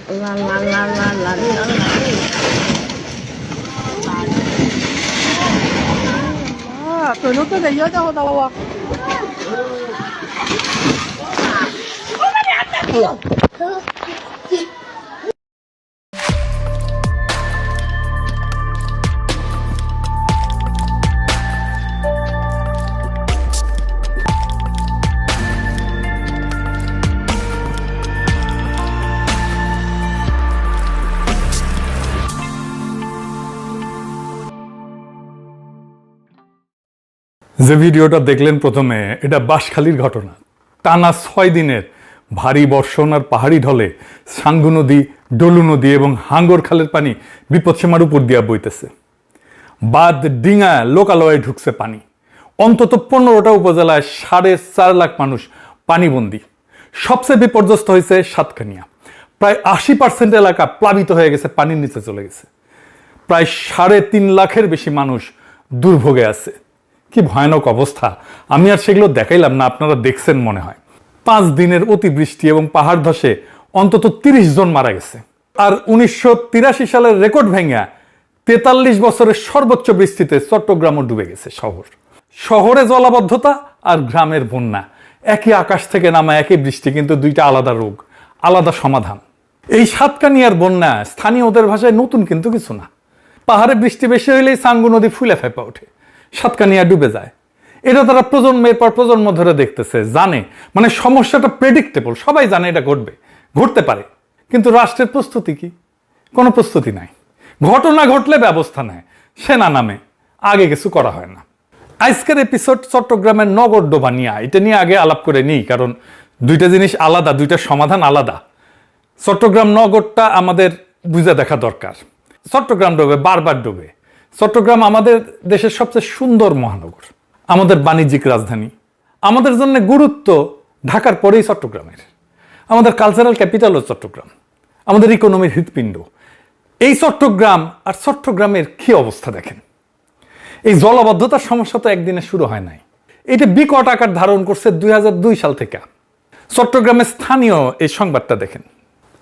La la la la la la la. Tụi nó cứ đi vô cho tao à. যে ভিডিওটা দেখলেন প্রথমে, এটা বাঁশখালীর ঘটনা। টানা 6 দিনের ভারী বর্ষণ আর পাহাড়ি ঢলে সাঙ্গু নদী, ডলু নদী এবং হাঙ্গর খালের পানি বিপদসীমার উপর দিয়া বইতেছে। বাঁধ, ডিঙা, লোকালয়ে ঢুকছে পানি। অন্তত 15টা উপজেলায় 4.5 লাখ মানুষ পানিবন্দী। সবচেয়ে বিপর্যস্ত হয়েছে সাতকানিয়া। প্রায় 80% এলাকা প্লাবিত হয়ে গেছে, পানির নিচে চলে গেছে। প্রায় 3.5 লাখের বেশি মানুষ দুর্ভোগে আছে। কি ভয়ানক অবস্থা! আমি আর সেগুলো দেখাইলাম না, আপনারা দেখছেন মনে হয়। 5 দিনের অতিবৃষ্টি এবং পাহাড় ধসে অন্তত 30 জন মারা গেছে। আর 1983 সালের রেকর্ড ভেঙে 43 বছরের সর্বোচ্চ বৃষ্টিতে চট্টগ্রামও ডুবে গেছে শহর। শহরে জলাবদ্ধতা আর গ্রামের বন্যা, একই আকাশ থেকে নামা একই বৃষ্টি, কিন্তু দুইটা আলাদা রোগ, আলাদা সমাধান। এই সাতকানিয়ার বন্যা স্থানীয়দের ভাষায় নতুন কিন্তু কিছু না। পাহাড়ে বৃষ্টি বেশি হইলেই সাঙ্গু নদী ফুলে ফেপে ওঠে, সাতকানিয়া ডুবে যায়। এটা তারা প্রজন্মের পর প্রজন্ম ধরে দেখতেছে, জানে, মানে সমস্যাটা প্রেডিক্টেবল, সবাই জানে এটা ঘটবে, ঘটতে পারে। কিন্তু রাষ্ট্রের প্রস্তুতি কি? কোনো প্রস্তুতি নাই। ঘটনা ঘটলে ব্যবস্থা নেয়, সেনা নামে, আগে কিছু করা হয় না। আজকের এপিসোড চট্টগ্রামের নগর ডোবা নিয়ে, এটা নিয়ে আগে আলাপ করে নিই, কারণ দুইটা জিনিস আলাদা, দুইটা সমাধান আলাদা। চট্টগ্রাম নগরটা আমাদের বুঝে দেখা দরকার। চট্টগ্রাম ডোবে, বারবার ডোবে। চট্টগ্রাম আমাদের দেশের সবচেয়ে সুন্দর মহানগর, আমাদের বাণিজ্যিক রাজধানী। আমাদের জন্য গুরুত্ব ঢাকার পরেই চট্টগ্রামের। আমাদের কালচারাল ক্যাপিটালও চট্টগ্রাম, আমাদের ইকোনমির হৃৎপিণ্ড। এই চট্টগ্রাম আর চট্টগ্রামের কি অবস্থা দেখেন। এই জলাবদ্ধতার সমস্যা তো একদিনে শুরু হয় নাই, এটা বিকট আকার ধারণ করছে 2002 সাল থেকে। চট্টগ্রামের স্থানীয় এই সংবাদটা দেখেন,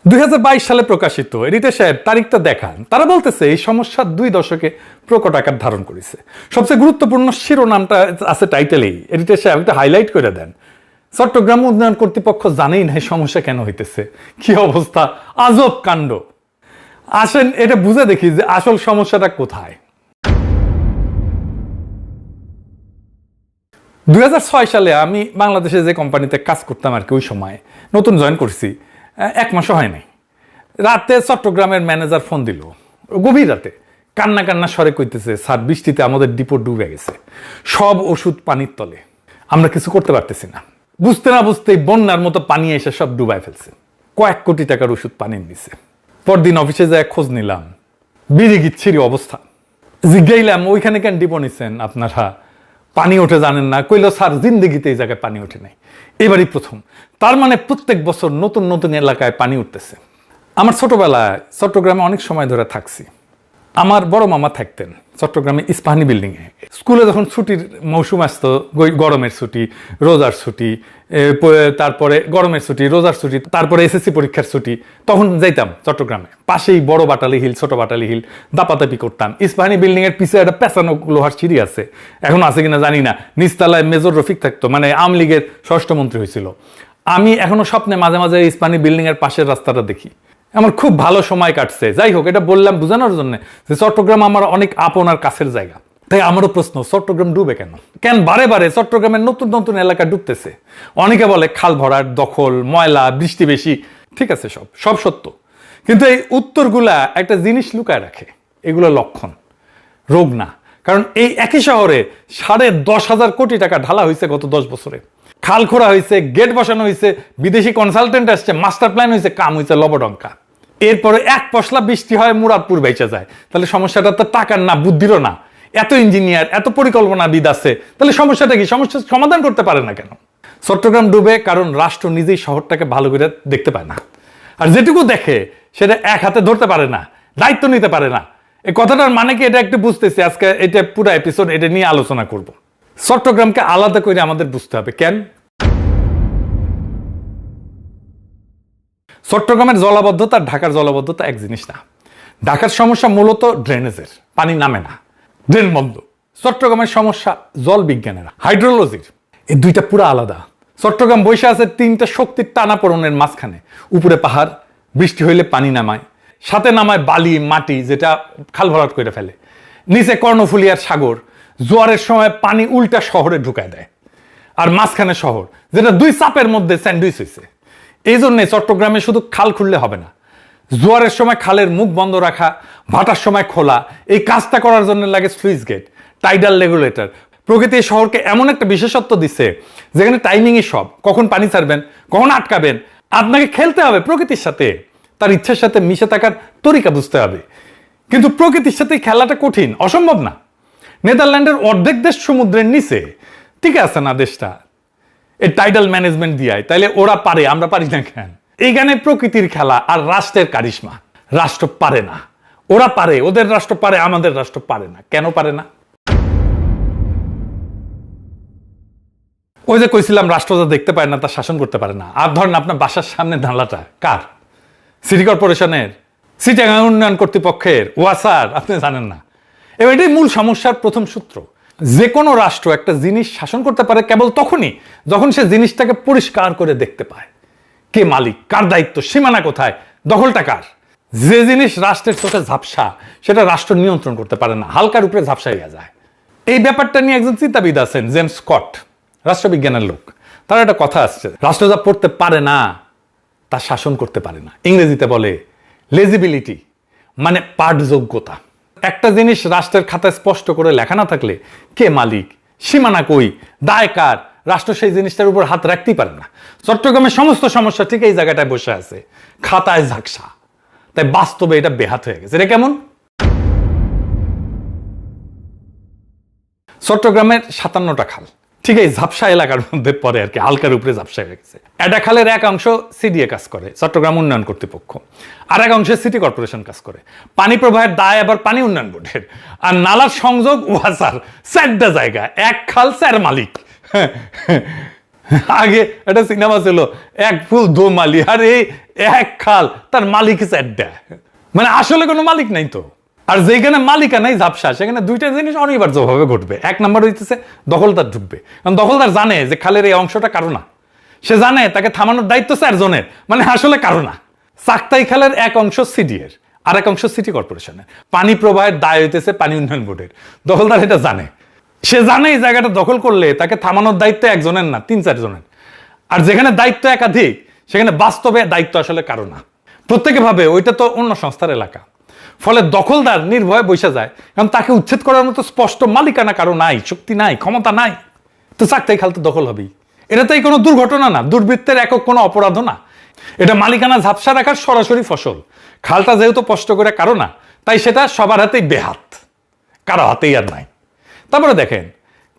2022 সালে প্রকাশিত। এডিটর সাহেব তারিখটা দেখান। তারা বলতেছে এই সমস্যা 2 দশকে প্রকট আকার ধারণ করেছে। সবচেয়ে গুরুত্বপূর্ণ শিরোনামটা আছে টাইটেলেই। এডিটর সাহেব একটা হাইলাইট করে দেন, চট্টগ্রাম উন্নয়ন কর্তৃপক্ষ জানেই না এই সমস্যা কেন হইতেছে। কি অবস্থা, আজব কাণ্ড। আসেন এটা বুঝে দেখি যে আসল সমস্যাটা কোথায়। 2006 সালে আমি বাংলাদেশে যে কোম্পানিতে কাজ করতাম আর কি, ওই সময় নতুন জয়েন করছি, 1 মাসও হয় নাই। রাতে চট্টগ্রামের ম্যানেজার ফোন দিল, গভীর রাতে, কান্না কান্না স্বরে কইতেছে, স্যার বৃষ্টিতে আমাদের ডিপো ডুবে গেছে, সব ওষুধ পানির তলে, আমরা কিছু করতে পারতেছি না। বুঝতে না বুঝতেই বন্যার মতো পানি এসে সব ডুবাই ফেলছে। কয়েক কোটি টাকার ওষুধ পানির নিচে। পরদিন অফিসে যায় খোঁজ নিলাম, বিড়ি গিচ্ছিরি অবস্থা। জিজ্ঞাইলাম ওইখানে কেন ডিপো নিচ্ছেন আপনারা, পানি ওঠে জানেন না? কইল স্যার জিন্দেগিতে এই জায়গায় পানি ওঠে নাই, এবারই প্রথম। তার মানে প্রত্যেক বছর নতুন নতুন এলাকায় পানি উঠতেছে। আমার ছোটবেলায় চট্টগ্রামে অনেক সময় ধরে থাকছি। আমার বড় মামা থাকতেন চট্টগ্রামে ইস্পাহানি বিল্ডিংয়ে। স্কুলে যখন ছুটির মৌসুম আসতো, গরমের ছুটি, রোজার ছুটি, তারপরে গরমের ছুটি, রোজার ছুটি, তারপরে এসএসসি পরীক্ষার ছুটি, তখন যাইতাম চট্টগ্রামে। পাশেই বড় বাটালি হিল, ছোট বাটালি হিল, দাপাদাপি করতাম। ইস্পাহানি বিল্ডিং এর পিছিয়ে একটা পেঁচানো লোহার সিঁড়ি আছে, এখন আছে কিনা জানি না। নিচতলায় মেজর রফিক থাকতো, মানে আওয়ামী লীগের স্বরাষ্ট্রমন্ত্রী হয়েছিল। আমি এখনো স্বপ্নে মাঝে মাঝে ইস্পাহানি বিল্ডিং এর পাশের রাস্তাটা দেখি। আমার খুব ভালো সময় কাটছে। যাই হোক, এটা বললাম বোঝানোর জন্য যে চট্টগ্রাম আমার অনেক আপন আর কাছের জায়গা। তাই আমারও প্রশ্ন, চট্টগ্রাম ডুবে কেন? কেন বারে বারে চট্টগ্রামের নতুন নতুন এলাকা ডুবতেছে? অনেকে বলে খাল ভরাট, দখল, ময়লা, বৃষ্টি বেশি। ঠিক আছে, সব সত্য, কিন্তু এই উত্তরগুলা একটা জিনিস লুকায় রাখে। এগুলো লক্ষণ, রোগ না। কারণ এই একই শহরে 10,500 কোটি টাকা ঢালা হয়েছে গত 10 বছরে। খাল খোঁড়া হয়েছে, গেট বসানো হয়েছে, বিদেশি কনসালটেন্ট আসছে, মাস্টার প্ল্যান হয়েছে, কাম হয়েছে লবডঙ্কা। এরপরে এক পশলা বৃষ্টি হয়, মুরাদপুর বেঁচে যায়। তাহলে সমস্যাটা তো টাকার না, বুদ্ধিরও না। এত ইঞ্জিনিয়ার, এত পরিকল্পনাবিদ আছে, তাহলে সমস্যাটা কি? সমস্যার সমাধান করতে পারে না কেন? চট্টগ্রাম ডুবে কারণ রাষ্ট্র নিজেই শহরটাকে ভালো করে দেখতে পায় না। আর যেটুকু দেখে সেটা এক হাতে ধরতে পারে না, দায়িত্ব নিতে পারে না। এই কথাটার মানে কি, এটা একটু বুঝতেছি। আজকে এটা পুরো এপিসোড এটা নিয়ে আলোচনা করব। চট্টগ্রামকে আলাদা করে আমাদের বুঝতে হবে। কেন? চট্টগ্রামের জলাবদ্ধতা আর ঢাকার জলাবদ্ধতা এক জিনিস না। ঢাকার সমস্যা মূলত ড্রেনেজের, পানি নামে না, ড্রেন বন্ধ। চট্টগ্রামের সমস্যা জল বিজ্ঞানের, হাইড্রোলজির। এই দুইটা পুরো আলাদা। চট্টগ্রাম বসে আছে তিনটা শক্তির টানাপোড়েনের মাঝখানে। উপরে পাহাড়, বৃষ্টি হইলে পানি নামায়, সাথে নামায় বালি মাটি যেটা খাল ভরাট করে ফেলে। নিচে কর্ণফুলী আর সাগর, জোয়ারের সময় পানি উল্টা শহরে ঢুকায় দেয়। আর মাঝখানে শহর, যেটা দুই চাপের মধ্যে স্যান্ডউইচ হয়েছে। এই জন্যে চট্টগ্রামে শুধু খাল খুললে হবে না, জোয়ারের সময় খালের মুখ বন্ধ রাখা, ভাটার সময় খোলা, এই কাজটা করার জন্য লাগে স্লুইস গেট, টাইডাল রেগুলেটর। প্রকৃতি এই শহরকে এমন একটা বিশেষত্ব দিচ্ছে যেখানে টাইমিংই সব। কখন পানি ছাড়বেন, কখন আটকাবেন, আপনাকে খেলতে হবে প্রকৃতির সাথে, তার ইচ্ছার সাথে মিশে থাকার তরিকা বুঝতে হবে। কিন্তু প্রকৃতির সাথে খেলাটা কঠিন, অসম্ভব না। নেদারল্যান্ডের অর্ধেক দেশ সমুদ্রের নিচে, ঠিক আছে না দেশটা, এই টাইডাল ম্যানেজমেন্ট দিয়ায়, তাইলে ওরা পারে, আমরা পারি না কেন? এইখানে প্রকৃতির খেলা আর রাষ্ট্রের কারিশমা। রাষ্ট্র পারে না, ওরা পারে, ওদের রাষ্ট্র পারে, আমাদের রাষ্ট্র পারে না। কেন পারে না? ওই যে কইছিলাম রাষ্ট্র যা দেখতে পায় না তা শাসন করতে পারে না। আর ধরেন আপনার বাসার সামনে নালাটা কার? সিটি কর্পোরেশনের, চিটাগাং উন্নয়ন কর্তৃপক্ষের, ওয়াসার, আপনি জানেন না। এবার এটাই মূল সমস্যার প্রথম সূত্র। যে কোনো রাষ্ট্র একটা জিনিস শাসন করতে পারে কেবল তখনই যখন সে জিনিসটাকে পরিষ্কার করে দেখতে পায়। কে মালিক, কার দায়িত্ব, সীমানা কোথায়, দখলটা কার। যে জিনিস রাষ্ট্রের চোখে ঝাপসা সেটা রাষ্ট্র নিয়ন্ত্রণ করতে পারে না, হালকার উপরে ঝাপসা হয়ে যায়। এই ব্যাপারটা নিয়ে একজন চিন্তাবিদ আছেন, জেমস স্কট, রাষ্ট্রবিজ্ঞানের লোক। তার একটা কথা আসছে, রাষ্ট্র যা পড়তে পারে না তা শাসন করতে পারে না। ইংরেজিতে বলে লেজিবিলিটি, মানে পাঠযোগ্যতা। একটা জিনিস রাষ্ট্রের খাতায় স্পষ্ট করে লেখা না থাকলে কে মালিক, সীমানা কই, দায় কার, রাষ্ট্র সেই জিনিসটার উপর হাত রাখতেই পারে না। চট্টগ্রামের সমস্ত সমস্যা ঠিক এই জায়গাটায় বসে আছে, খাতায় ঝাকসা। তাই বাস্তবে এটা বেহাত হয়ে গেছে। এটা কেমন? চট্টগ্রামের 57টা খাল ঠিক এই ঝাপসা এলাকার মধ্যে পড়ে আর কি, হালকার উপরে ঝাপসা হয়ে গেছে। একটা খালের এক অংশ সিডিএ কাজ করে, চট্টগ্রাম উন্নয়ন কর্তৃপক্ষ, আর এক অংশে সিটি কর্পোরেশন কাজ করে। পানি প্রবাহের দায় আবার পানি উন্নয়ন বোর্ডের। আর নালার সংযোগ ওয়াসার। 4টা জায়গা, এক খাল 4 মালিক। আগে একটা সিনেমা ছিল এক ফুল দো মালি, আর এই এক খাল তার মালিক 4টা। মানে আসলে কোনো মালিক নাই তো। আর যেখানে মালিকানাই ঝাপসা সেখানে দুইটা জিনিস অনিবার্যভাবে ঘটবে। এক নম্বর হইতেছে দখলদার ঢুকবে, কারণ দখলদার জানে যে খালের এই অংশটা কারো না। সে জানে তাকে থামানোর দায়িত্ব 4 জনের, মানে আসলে কারো না। চাকতাই খালের এক অংশ সিডিএর, আর এক অংশ সিটি কর্পোরেশনের। পানি প্রবাহের দায় হইতেছে পানি উন্নয়ন বোর্ডের। দখলদার এটা জানে, সে জানে এই জায়গাটা দখল করলে তাকে থামানোর দায়িত্ব 1 জনের না, 3-4 জনের। আর যেখানে দায়িত্ব একাধিক সেখানে বাস্তবে দায়িত্ব আসলে কারো না। প্রত্যেকে ভাবে ওইটা তো অন্য সংস্থার এলাকা। ফলে দখলদার নির্ভয়ে বসে যায়, কারণ তাকে উচ্ছেদ করার মতো স্পষ্ট মালিকানা কারো নাই, শক্তি নাই, ক্ষমতা নাই। তো চাকতাই খাল তো দখল হবেই। এটা তো কোনো দুর্ঘটনা না, দুর্বৃত্তের একক কোনো অপরাধও না। এটা মালিকানা ঝাপসা রাখার সরাসরি ফসল। খালটা যেহেতু স্পষ্ট করে কারো না, তাই সেটা সবার হাতেই বেহাত, কারো হাতেই আর নাই। তারপরে দেখেন,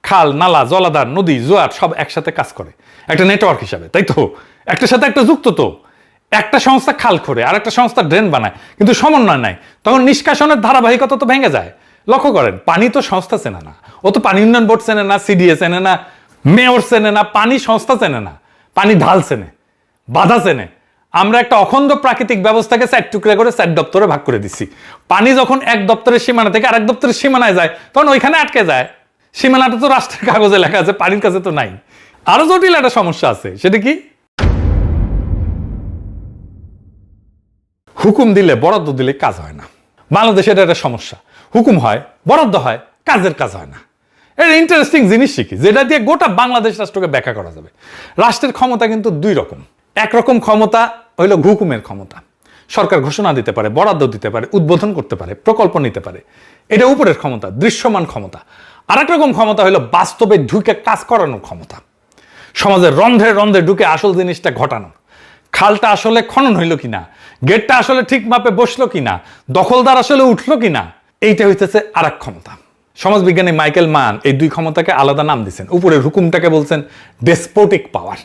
খাল, নালা, জলাধার, নদী, জোয়ার সব একসাথে কাজ করে একটা নেটওয়ার্ক হিসাবে, তাই তো? একটার সাথে একটা যুক্ত তো। একটা সংস্থা খাল খোঁড়ে আর একটা সংস্থা ড্রেন বানায়, কিন্তু সমন্বয় নাই, তখন নিষ্কাশনের ধারাবাহিকতা তো ভেঙে যায়। লক্ষ্য করেন, পানি তো সংস্থা চেনে না, ও তো পানি উন্নয়ন বোর্ড চেনে না, সিডিএ চেনে না, মেয়র চেনে না, পানি সংস্থা চেনে না, পানি ঢাল চেনে, বাধা চেনে। আমরা একটা অখণ্ড প্রাকৃতিক ব্যবস্থাকে 4 টুকরা করে 4 দপ্তরে ভাগ করে দিচ্ছি। পানি যখন এক দপ্তরের সীমানা থেকে আরেক দপ্তরের সীমানায় যায় তখন ওইখানে আটকে যায়। সীমানাটা তো রাষ্ট্রের কাগজে লেখা আছে, পানির কাছে তো নাই। আরো জটিল একটা সমস্যা আছে, সেটা কি? হুকুম দিলে, বরাদ্দ দিলে কাজ হয় না। বাংলাদেশে এটা একটা সমস্যা। হুকুম হয়, বরাদ্দ হয়, কাজের কাজ হয় না। এটা ইন্টারেস্টিং জিনিস শিখি, যেটা দিয়ে গোটা বাংলাদেশ রাষ্ট্রকে ব্যাখ্যা করা যাবে। রাষ্ট্রের ক্ষমতা কিন্তু 2 রকম। একরকম ক্ষমতা হইল হুকুমের ক্ষমতা। সরকার ঘোষণা দিতে পারে, বরাদ্দ দিতে পারে, উদ্বোধন করতে পারে, প্রকল্প নিতে পারে, এটা উপরের ক্ষমতা, দৃশ্যমান ক্ষমতা। আর এক রকম ক্ষমতা হইল বাস্তবে ঢুকে কাজ করানোর ক্ষমতা, সমাজের রন্ধ্রে রন্ধ্রে ঢুকে আসল জিনিসটা ঘটানো। খালটা আসলে খনন হইল কিনা, গেটটা আসলে ঠিক মাপে বসলো কিনা, দখলদার আসলে উঠলো কিনা, এইটা হইতেছে আর এক ক্ষমতা। সমাজবিজ্ঞানী মাইকেল মান এই 2 ক্ষমতাকে আলাদা নাম দিচ্ছেন। উপরের হুকুমটাকে বলছেন ডেসপোটিক পাওয়ার,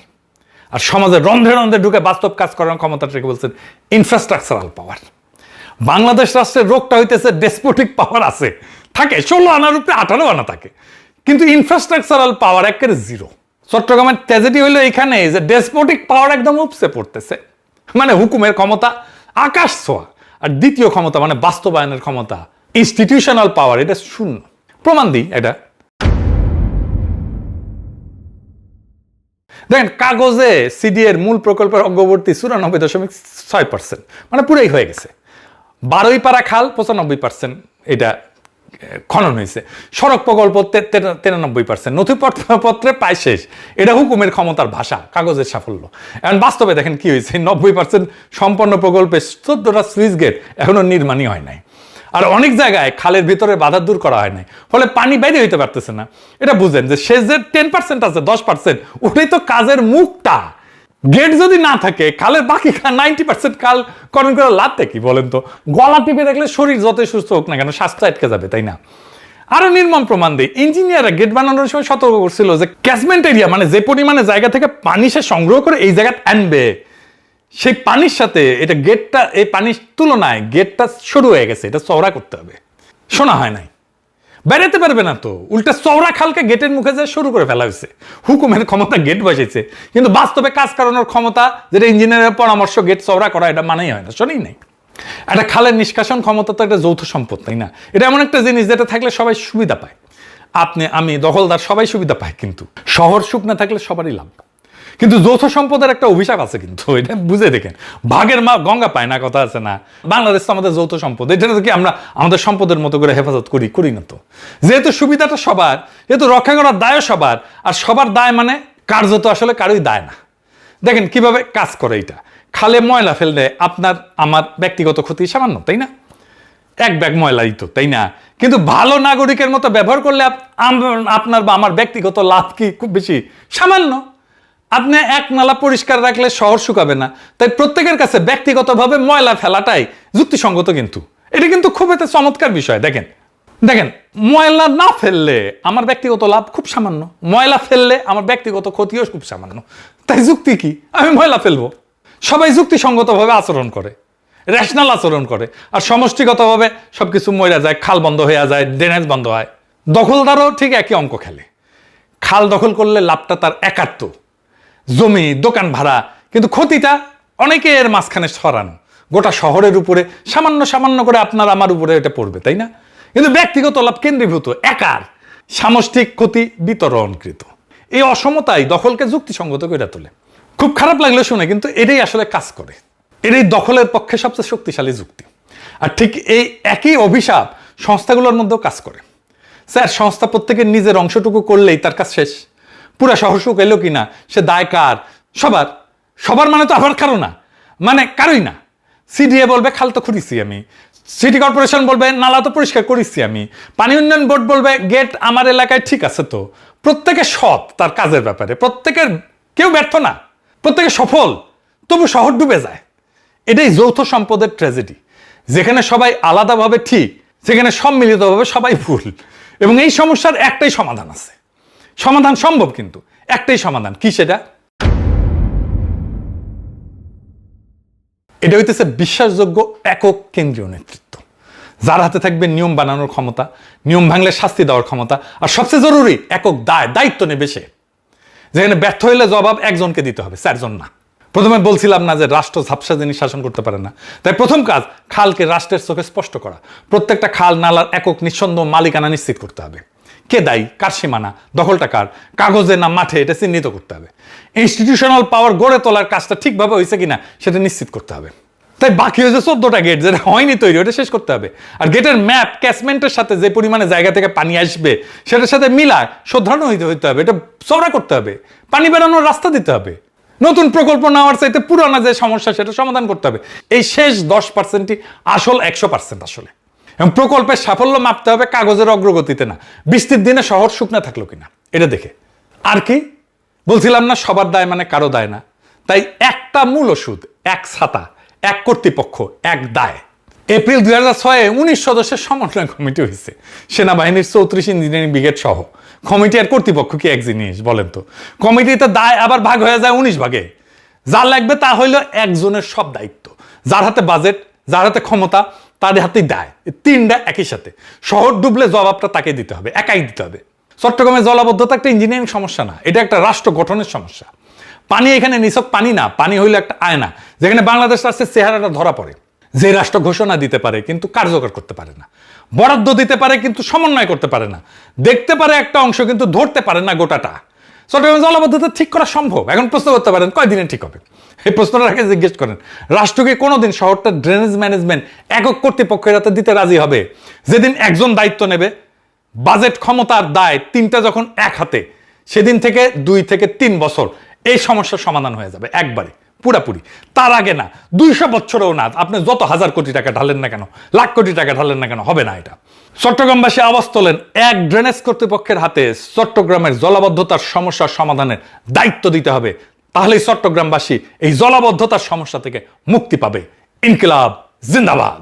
আর সমাজের রন্ধ্রে রন্ধ্রে ঢুকে বাস্তব কাজ করার ক্ষমতাটাকে বলছেন ইনফ্রাস্ট্রাকচারাল পাওয়ার। বাংলাদেশ রাষ্ট্রের রোগটা হইতেছে ডেসপোটিক পাওয়ার আছে, থাকে 16 আনার উপরে 18 আনা থাকে, কিন্তু ইনফ্রাস্ট্রাকচারাল পাওয়ার একেবারে 0। চট্টগ্রামের ট্র্যাজেডি হইলো এখানে যে ডেসপোটিক পাওয়ার একদম উপসে পড়তেছে। মানে হুকুমের ক্ষমতা আকাশ ছোঁয়া, আর দ্বিতীয় ক্ষমতা মানে বাস্তবায়নের ক্ষমতা, ইনস্টিটিউশনাল পাওয়ার, এটা শূন্য। প্রমাণ দিই এটা। দেখেন, কাগজে সিডি এর মূল প্রকল্পের অগ্রবর্তী 94.6%, মানে পুরাই হয়ে গেছে। 12 পারা খাল 95% এটা খনন হয়েছে। সড়ক প্রকল্প 93%, নথিপত্রে প্রায় শেষ। এটা হুকুমের ক্ষমতার ভাষা, কাগজের সাফল্য। এখন বাস্তবে দেখেন কি হয়েছে, 90% সম্পন্ন প্রকল্পে 14টা সুইচ গেট এখনো নির্মাণই হয় নাই। আর অনেক জায়গায় খালের ভিতরে বাধা দূর করা হয় নাই, ফলে পানি বাইরে হইতে পারতেছে না। এটা বুঝেন যে শেষ যে 10% আছে, 10%, ওটাই তো কাজের মুখটা। গেট যদি না থাকে, খালের বাকি 90% খাল খনন করে লাভটা কি বলেন তো? গলা টিপে রাখলে শরীর যতই সুস্থ হোক না কেন, স্বাস্থ্য আটকে যাবে, তাই না? আরো নির্মম প্রমাণ দেয়, ইঞ্জিনিয়াররা গেট বানানোর সময় সতর্ক করছিল যে ক্যাচমেন্ট এরিয়া, মানে যে পরিমাণে জায়গা থেকে পানি সে সংগ্রহ করে এই জায়গায় আনবে, সেই পানির সাথে এটা গেটটা, এই পানির তুলনায় গেটটা শুরু হয়ে গেছে, এটা চওড়া করতে হবে। শোনা হয় নাই, বেড়াতে পারবে না তো, উল্টা চওড়া খালকে গেটের মুখে যায় শুরু করে ফেলা হয়েছে। হুকুমের ক্ষমতা গেট বসেছে, কিন্তু বাস্তবে কাজ করানোর ক্ষমতা, যেটা ইঞ্জিনিয়ারের পরামর্শ গেট চওড়া করা, এটা মানেই হয় না, শোনেই নাই। একটা খালের নিষ্কাশন ক্ষমতা তো একটা যৌথ সম্পদ, তাই না? এটা এমন একটা জিনিস যেটা থাকলে সবাই সুবিধা পায়। আপনি, আমি, দখলদার সবাই সুবিধা পায়, কিন্তু শহর সুখ না থাকলে সবারই লাভ। কিন্তু যৌথ সম্পদের একটা অভিশাপ আছে, কিন্তু এটা বুঝে দেখেন। ভাগের মা গঙ্গা পায় না, কথা আছে না? বাংলাদেশ তো আমাদের যৌথ সম্পদ, এটা কি আমরা আমাদের সম্পদের মতো করে হেফাজত করি না তো? যেহেতু সুবিধাটা সবার, যেহেতু রক্ষা করার দায়ও সবার, আর সবার দায় মানে কার্যত আসলে কারোই দায় না। দেখেন কিভাবে কাজ করে এটা। খালে ময়লা ফেললে আপনার আমার ব্যক্তিগত ক্ষতি সামান্য, তাই না? এক ব্যাগ ময়লাই তো, তাই না? কিন্তু ভালো নাগরিকের মতো ব্যবহার করলে আপনার বা আমার ব্যক্তিগত লাভ কি খুব বেশি? সামান্য। আপনি এক নালা পরিষ্কার রাখলে শহর শুকাবে না, তাই প্রত্যেকের কাছে ব্যক্তিগতভাবে ময়লা ফেলাটাই যুক্তিসঙ্গত। কিন্তু এটা কিন্তু খুব একটা চমৎকার বিষয়। দেখেন দেখেন ময়লা না ফেললে আমার ব্যক্তিগত লাভ খুব সামান্য, ময়লা ফেললে আমার ব্যক্তিগত ক্ষতিও খুব সামান্য। তাই যুক্তি কি? আমি ময়লা ফেলবো। সবাই যুক্তিসঙ্গতভাবে আচরণ করে, রেশনাল আচরণ করে, আর সমষ্টিগতভাবে সবকিছু মরে যায়, খাল বন্ধ হয়ে যায়, ড্রেনেজ বন্ধ হয়। দখলদারও ঠিক একই অঙ্ক খেলে। খাল দখল করলে লাভটা তার একাত্ম, জমি, দোকান ভাড়া, কিন্তু ক্ষতিটা অনেকের মাঝখানে সরানো, গোটা শহরের উপরে সামান্য সামান্য করে আপনার আমার উপরে এটা পড়বে, তাই না? কিন্তু ব্যক্তিগত লাভ কেন্দ্রীভূত, একার, সামষ্টিক ক্ষতি বিতরণকৃত। এই অসমতাই দখলকে যুক্তিসঙ্গত করে তোলে। খুব খারাপ লাগলে শুনে, কিন্তু এটাই আসলে কাজ করে। এটাই দখলের পক্ষে সবচেয়ে শক্তিশালী যুক্তি। আর ঠিক এই একই অভিশাপ সংস্থাগুলোর মধ্যেও কাজ করে। স্যার, সংস্থা প্রত্যেকের নিজের অংশটুকু করলেই তার কাজ শেষ। পুরা শহর সুখ এলো কিনা সে দায় কার? সবার। সবার মানে তো আবার কারো না, মানে কারোই না। সিডিএ বলবে খাল তো খুঁড়িছি আমি, সিটি কর্পোরেশন বলবে নালা তো পরিষ্কার করেছি আমি, পানি উন্নয়ন বোর্ড বলবে গেট আমার এলাকায় ঠিক আছে। তো প্রত্যেকে সৎ তার কাজের ব্যাপারে, প্রত্যেকের, কেউ ব্যর্থ না, প্রত্যেকে সফল, তবু শহর ডুবে যায়। এটাই যৌথ সম্পদের ট্র্যাজেডি। যেখানে সবাই আলাদাভাবে ঠিক, সেখানে সম্মিলিতভাবে সবাই ভুল। এবং এই সমস্যার একটাই সমাধান আছে, সমাধান সম্ভব, কিন্তু একটাই সমাধান। কি সেটা? এটা হইতেছে বিশ্বাসযোগ্য একক কেন্দ্রীয় নেতৃত্ব, যার হাতে থাকবে নিয়ম বানানোর ক্ষমতা, নিয়ম ভাঙলে শাস্তি দেওয়ার ক্ষমতা, আর সবচেয়ে জরুরি একক দায়িত্ব নেবে সে। যেখানে ব্যর্থ হইলে জবাব একজনকে দিতে হবে, 4 জন না। প্রথমে বলছিলাম না যে রাষ্ট্র ঝাপসা জিনিস শাসন করতে পারে না। তাই প্রথম কাজ খালকে রাষ্ট্রের চোখে স্পষ্ট করা। প্রত্যেকটা খাল নালার একক নিঃসন্দেহ মালিকানা নিশ্চিত করতে হবে। কে দায়ী, কার সীমানা, দখলটা কার, কাগজে না মাঠে, এটা চিহ্নিত করতে হবে। ইনস্টিটিউশনাল পাওয়ার গড়ে তোলার কাজটা ঠিকভাবে হয়েছে কিনা সেটা নিশ্চিত করতে হবে। তাই বাকি হয়েছে 14টা গেট, যেটা হয়নি তৈরি, ওটা শেষ করতে হবে। আর গেটের ম্যাপ ক্যাচমেন্টের সাথে যে পরিমাণে জায়গা থেকে পানি আসবে সেটার সাথে মিলায় শোধরানো হইতে হবে। এটা চওড়া করতে হবে, পানি বেরোনোর রাস্তা দিতে হবে। নতুন প্রকল্প নেওয়ার চাইতে পুরানা যে সমস্যা সেটা সমাধান করতে হবে। এই শেষ 10%ই আসল 100% আসলে। এবং প্রকল্পের সাফল্য মাপতে হবে কাগজের অগ্রগতিতে না, বৃষ্টির দিনে শহর শুকনা থাকলো কিনা এটা দেখে। আর কি বলছিলাম না, সবার দায় মানে কারো দায় না। তাই একটা মূল ওষুধ, এক ছাতা, এক কর্তৃপক্ষ, এক দায়। এপ্রিল 2006-এ 19 সদস্যের সমন্বয় কমিটি হয়েছে, সেনাবাহিনীর 34 ইঞ্জিনিয়ারিং ব্রিগেড সহ। কমিটি আর কর্তৃপক্ষ কি এক জিনিস বলেন তো? কমিটিতে দায় আবার ভাগ হয়ে যায় 19 ভাগে। যা লাগবে তা হইল একজনের সব দায়িত্ব, যার হাতে বাজেট, যার হাতে ক্ষমতা, তার হাতেই দায়। 3টা একই সাথে। শহর ডুবলে জবাবটা তাকে দিতে হবে, একাই দিতে হবে। চট্টগ্রামে জলাবদ্ধতা একটা ইঞ্জিনিয়ারিং সমস্যা না, এটা একটা রাষ্ট্র গঠনের সমস্যা। পানি এখানে নিছক পানি না, পানি হইল একটা আয়না, যেখানে বাংলাদেশ রাষ্ট্রের চেহারাটা ধরা পড়ে। যে রাষ্ট্র ঘোষণা দিতে পারে কিন্তু কার্যকর করতে পারে না, বরাদ্দ দিতে পারে কিন্তু সমন্বয় করতে পারে না, দেখতে পারে একটা অংশ কিন্তু ধরতে পারে না গোটাটা। চট্টগ্রামের জলাবদ্ধতা ঠিক করা সম্ভব? এখন প্রশ্ন করতে পারেন কয়দিনে ঠিক হবে? এই প্রশ্নটা আগে জিজ্ঞেস করেন। রাষ্ট্রকে কোনোদিন শহরটা ড্রেনেজ ম্যানেজমেন্ট একক কর্তৃপক্ষের হাতে দিতে রাজি হবে? যেদিন একজন দায়িত্ব নেবে, বাজেট ক্ষমতার দায় তিনটা যখন এক হাতে, সেদিন থেকে 2 থেকে 3 বছর এই সমস্যার সমাধান হয়ে যাবে একবারে পুরাপুরি। তার আগে না, 200 বছরেও না। আপনি যত হাজার কোটি টাকা ঢালেন না কেন, লাখ কোটি টাকা ঢালেন না কেন, হবে না এটা। চট্টগ্রামবাসী আওয়াজ তোলেন, এক ড্রেনেজ কর্তৃপক্ষের হাতে চট্টগ্রামের জলাবদ্ধতার সমস্যার সমাধানের দায়িত্ব দিতে হবে। তাহলেই চট্টগ্রামবাসী এই জলাবদ্ধতার সমস্যা থেকে মুক্তি পাবে। ইনকিলাব জিন্দাবাদ।